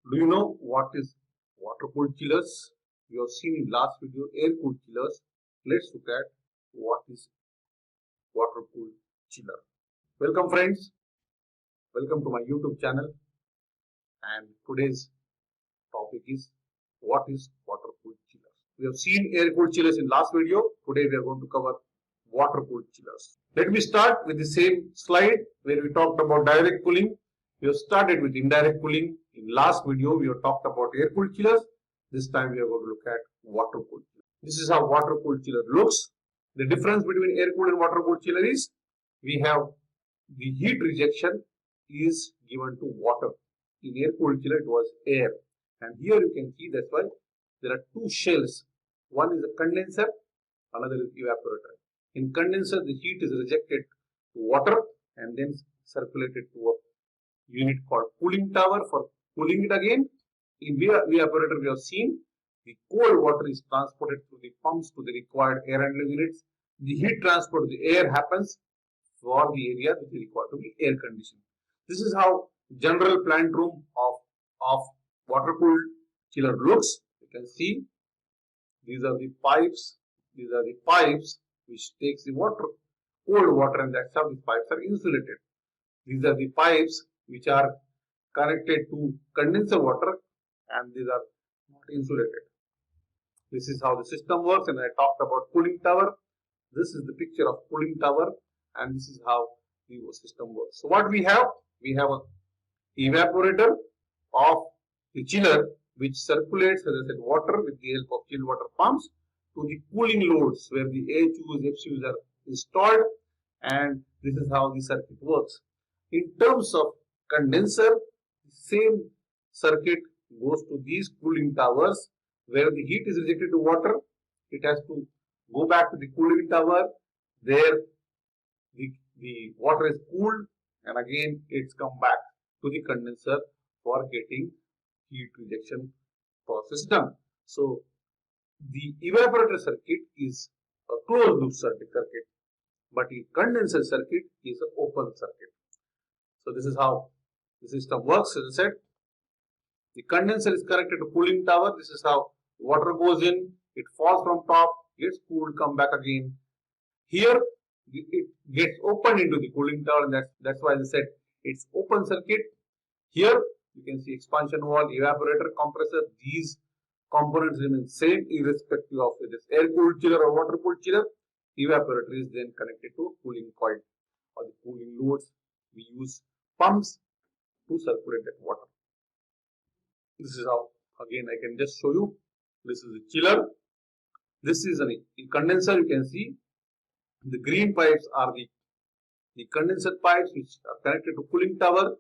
Do you know what is water cooled chillers? You have seen in last video air cooled chillers. Let's look at what is water cooled chiller. Welcome friends. Welcome to my YouTube channel. And today's topic is what is water cooled chillers. We have seen air cooled chillers in last video. Today we are going to cover water cooled chillers. Let me start with the same slide where we talked about direct cooling. We have started with indirect cooling. In last video, we have talked about air cooled chillers. This time we are going to look at water cooled chiller. This is how water cooled chiller looks. The difference between air cooled and water cooled chiller is we have the heat rejection is given to water. In air cooled chiller it was air, and here you can see that's why there are two shells. One is a condenser, another is evaporator. In condenser the heat is rejected to water and then circulated to a unit called cooling tower for cooling it again. In evaporator we have seen the cold water is transported through the pumps to the required air handling units. The heat transport of the air happens for the area which is required to be air conditioned. This is how general plant room of water cooled chiller looks. You can see these are the pipes. These are the pipes which takes the water, cold water, and that's how the pipes are insulated. These are the pipes which are connected to condenser water and these are not insulated. This is how the system works, and I talked about cooling tower. This is the picture of cooling tower and this is how the system works. So what we have an evaporator of the chiller which circulates, as I said, water with the help of chilled water pumps to the cooling loads where the AHUs, FCUs are installed, and this is how the circuit works. In terms of condenser, the same circuit goes to these cooling towers where the heat is rejected to water. It has to go back to the cooling tower. There the water is cooled and again it's come back to the condenser for getting heat rejection for system. So the evaporator circuit is a closed loop circuit, but the condenser circuit is an open circuit. So this is how the system works. As I said, the condenser is connected to cooling tower. This is how water goes in, it falls from top, gets cooled, come back again. Here it gets opened into the cooling tower, and that's why I said it's open circuit. Here you can see expansion valve, evaporator, compressor. These components remain same irrespective of whether it's air cooled chiller or water cooled chiller. Evaporator is then connected to cooling coil or the cooling loads. We use pumps to circulate that water. This is how, again, I can just show you. This is a chiller. This is a condenser. You can see the green pipes are the condenser pipes which are connected to cooling tower.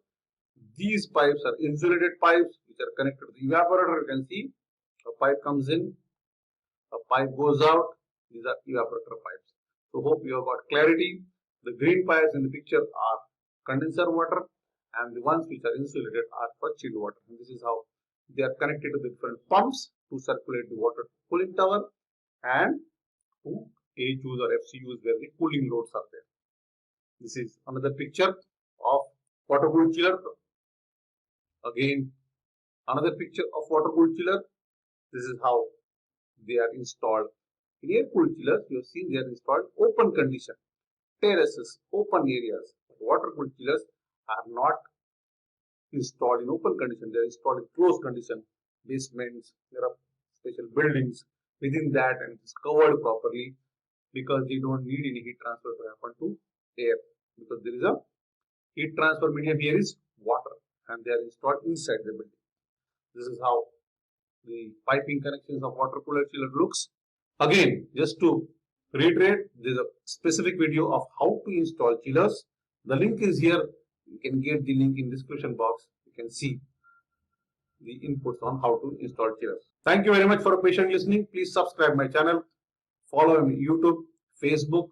These pipes are insulated pipes which are connected to the evaporator. You can see a pipe comes in, a pipe goes out. These are evaporator pipes. So hope you have got clarity. The green pipes in the picture are condenser water and the ones which are insulated are for chilled water. And this is how they are connected to the different pumps to circulate the water to cooling tower and to AHUs or FCUs where the cooling loads are there. This is another picture of water cooled chiller. Again, another picture of water cooled chiller. This is how they are installed. In air cooled chillers, you have seen they are installed open condition, terraces, open areas. But water cooled chillers are not installed in open condition. They are installed in closed condition, basements. There are special buildings within that, and it is covered properly because they don't need any heat transfer to happen to air, because there is a heat transfer medium here is water and they are installed inside the building. This is how the piping connections of water cooler chiller looks. Again, just to reiterate, there is a specific video of how to install chillers. The link is here. You can get the link in description box. You can see the inputs on how to install chillers. Thank you very much for patient listening. Please subscribe my channel. Follow me on YouTube, Facebook,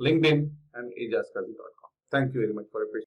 LinkedIn and ajazkazi.com. Thank you very much for your patience.